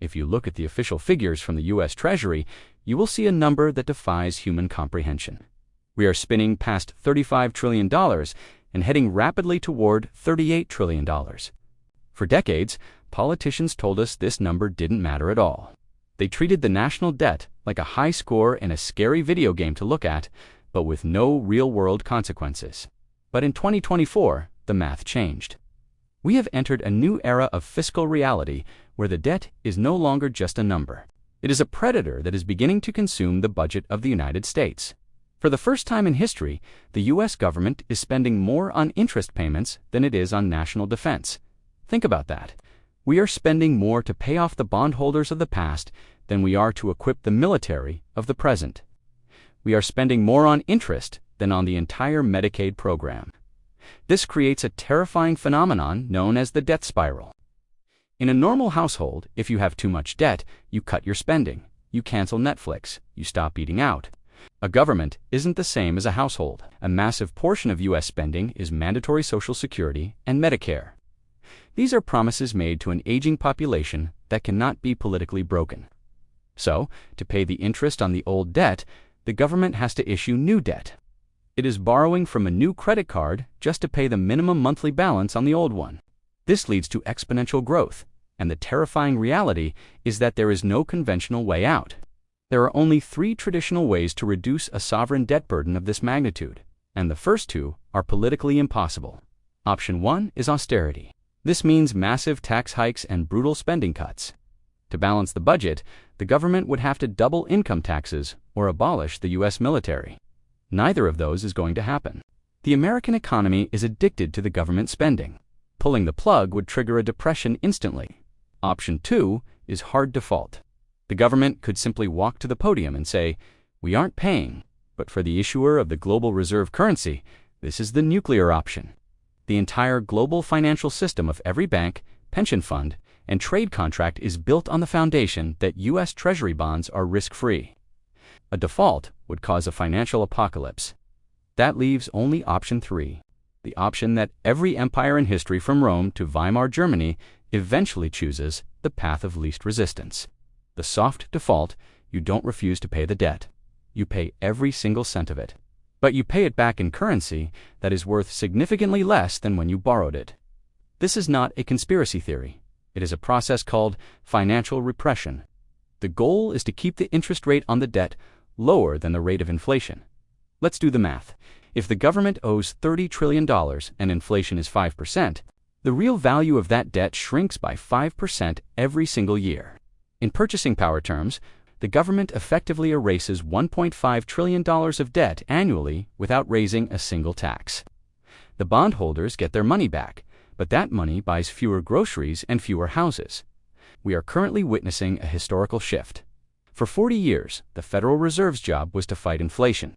If you look at the official figures from the U.S. Treasury, you will see a number that defies human comprehension. We are spinning past $35 trillion and heading rapidly toward $38 trillion. For decades, politicians told us this number didn't matter at all. They treated the national debt like a high score and a scary video game to look at, but with no real-world consequences. But in 2024, the math changed. We have entered a new era of fiscal reality where the debt is no longer just a number. It is a predator that is beginning to consume the budget of the United States. For the first time in history, the U.S. government is spending more on interest payments than it is on national defense. Think about that. We are spending more to pay off the bondholders of the past than we are to equip the military of the present. We are spending more on interest than on the entire Medicaid program. This creates a terrifying phenomenon known as the debt spiral. In a normal household, if you have too much debt, you cut your spending, you cancel Netflix, you stop eating out. A government isn't the same as a household. A massive portion of U.S. spending is mandatory Social Security and Medicare. These are promises made to an aging population that cannot be politically broken. So, to pay the interest on the old debt, the government has to issue new debt. It is borrowing from a new credit card just to pay the minimum monthly balance on the old one. This leads to exponential growth, and the terrifying reality is that there is no conventional way out. There are only 3 traditional ways to reduce a sovereign debt burden of this magnitude, and the first 2 are politically impossible. Option 1 is austerity. This means massive tax hikes and brutal spending cuts. To balance the budget, the government would have to double income taxes or abolish the U.S. military. Neither of those is going to happen. The American economy is addicted to the government spending. Pulling the plug would trigger a depression instantly. Option 2 is hard default. The government could simply walk to the podium and say, "We aren't paying," but for the issuer of the global reserve currency, this is the nuclear option. The entire global financial system of every bank, pension fund, and trade contract is built on the foundation that U.S. Treasury bonds are risk-free. A default would cause a financial apocalypse. That leaves only option 3, the option that every empire in history from Rome to Weimar Germany eventually chooses, the path of least resistance. The soft default: you don't refuse to pay the debt. You pay every single cent of it. But you pay it back in currency that is worth significantly less than when you borrowed it. This is not a conspiracy theory. It is a process called financial repression. The goal is to keep the interest rate on the debt lower than the rate of inflation. Let's do the math. If the government owes $30 trillion and inflation is 5%, the real value of that debt shrinks by 5% every single year. In purchasing power terms, the government effectively erases $1.5 trillion of debt annually without raising a single tax. The bondholders get their money back, but that money buys fewer groceries and fewer houses. We are currently witnessing a historical shift. For 40 years, the Federal Reserve's job was to fight inflation.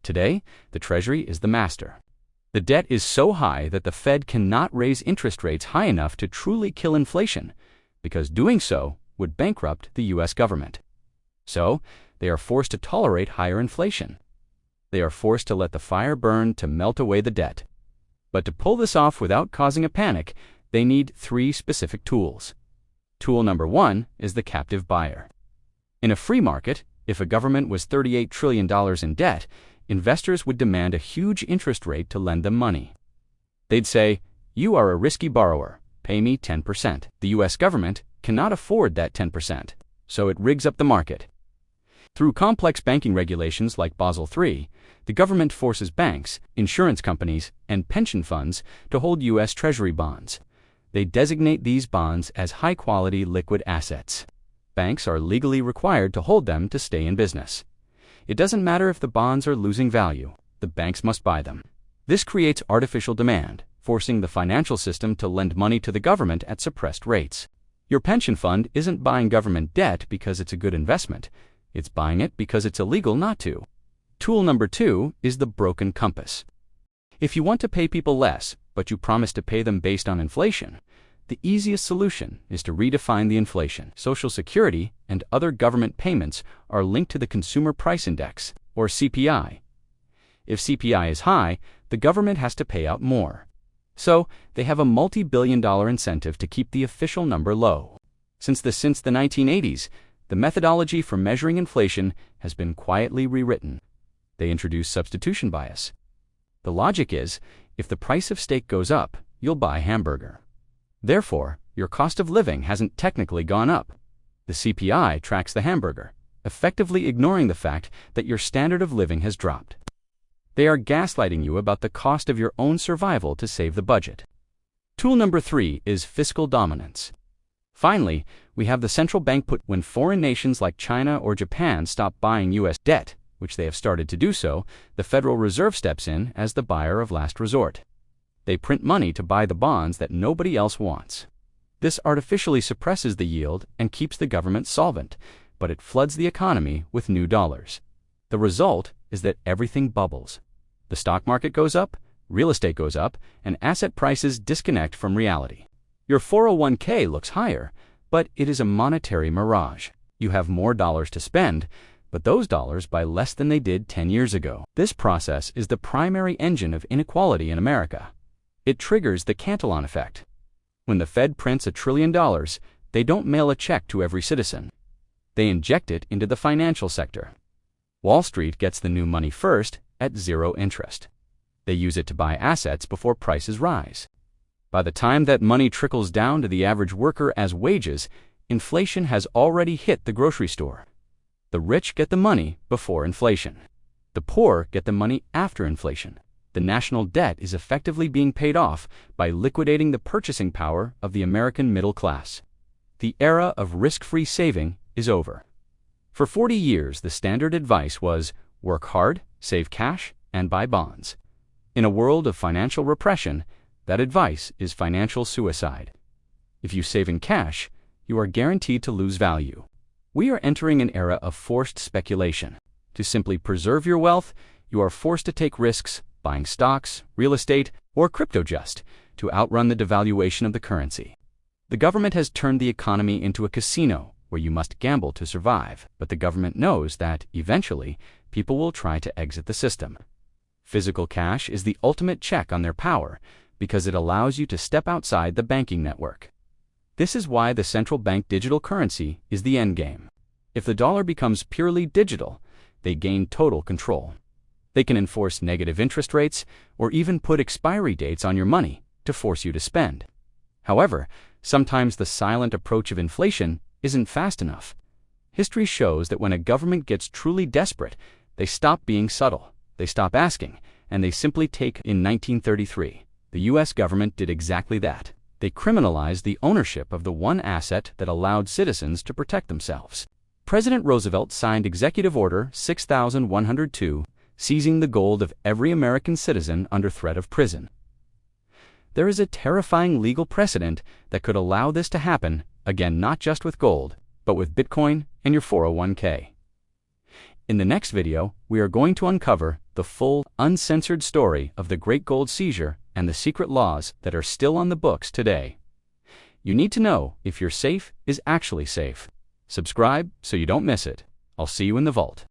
Today, the Treasury is the master. The debt is so high that the Fed cannot raise interest rates high enough to truly kill inflation, because doing so would bankrupt the U.S. government. So, they are forced to tolerate higher inflation. They are forced to let the fire burn to melt away the debt. But to pull this off without causing a panic, they need 3 specific tools. Tool number 1 is the captive buyer. In a free market, if a government was $38 trillion in debt, investors would demand a huge interest rate to lend them money. They'd say, "You are a risky borrower, pay me 10%. The U.S. government cannot afford that 10%, so it rigs up the market. Through complex banking regulations like Basel III, the government forces banks, insurance companies, and pension funds to hold U.S. Treasury bonds. They designate these bonds as high-quality liquid assets. Banks are legally required to hold them to stay in business. It doesn't matter if the bonds are losing value, the banks must buy them. This creates artificial demand, forcing the financial system to lend money to the government at suppressed rates. Your pension fund isn't buying government debt because it's a good investment. It's buying it because it's illegal not to. Tool number 2 is the broken compass. If you want to pay people less, but you promise to pay them based on inflation, the easiest solution is to redefine the inflation. Social Security and other government payments are linked to the Consumer Price Index, or CPI. If CPI is high, the government has to pay out more. So, they have a multi-billion-dollar incentive to keep the official number low. Since the 1980s, the methodology for measuring inflation has been quietly rewritten. They introduce substitution bias. The logic is, if the price of steak goes up, you'll buy hamburger. Therefore, your cost of living hasn't technically gone up. The CPI tracks the hamburger, effectively ignoring the fact that your standard of living has dropped. They are gaslighting you about the cost of your own survival to save the budget. Tool number 3 is fiscal dominance. Finally, we have the central bank put when foreign nations like China or Japan stop buying U.S. debt, which they have started to do so, the Federal Reserve steps in as the buyer of last resort. They print money to buy the bonds that nobody else wants. This artificially suppresses the yield and keeps the government solvent, but it floods the economy with new dollars. The result is that everything bubbles. The stock market goes up, real estate goes up, and asset prices disconnect from reality. Your 401k looks higher, but it is a monetary mirage. You have more dollars to spend, but those dollars buy less than they did 10 years ago. This process is the primary engine of inequality in America. It triggers the Cantillon effect. When the Fed prints $1 trillion, they don't mail a check to every citizen. They inject it into the financial sector. Wall Street gets the new money first at zero interest. They use it to buy assets before prices rise. By the time that money trickles down to the average worker as wages, inflation has already hit the grocery store. The rich get the money before inflation. The poor get the money after inflation. The national debt is effectively being paid off by liquidating the purchasing power of the American middle class. The era of risk-free saving is over. For 40 years, the standard advice was work hard, save cash, and buy bonds. In a world of financial repression, that advice is financial suicide. If you save in cash, you are guaranteed to lose value. We are entering an era of forced speculation. To simply preserve your wealth, you are forced to take risks, buying stocks, real estate, or crypto just to outrun the devaluation of the currency. The government has turned the economy into a casino where you must gamble to survive, but the government knows that, eventually, people will try to exit the system. Physical cash is the ultimate check on their power because it allows you to step outside the banking network. This is why the central bank digital currency is the endgame. If the dollar becomes purely digital, they gain total control. They can enforce negative interest rates or even put expiry dates on your money to force you to spend. However, sometimes the silent approach of inflation isn't fast enough. History shows that when a government gets truly desperate, they stop being subtle, they stop asking, and they simply take. In 1933, the U.S. government did exactly that. They criminalized the ownership of the one asset that allowed citizens to protect themselves. President Roosevelt signed Executive Order 6102, seizing the gold of every American citizen under threat of prison. There is a terrifying legal precedent that could allow this to happen, again not just with gold, but with Bitcoin and your 401k. In the next video, we are going to uncover the full, uncensored story of the Great Gold Seizure and the secret laws that are still on the books today. You need to know if your safe is actually safe. Subscribe so you don't miss it. I'll see you in the vault.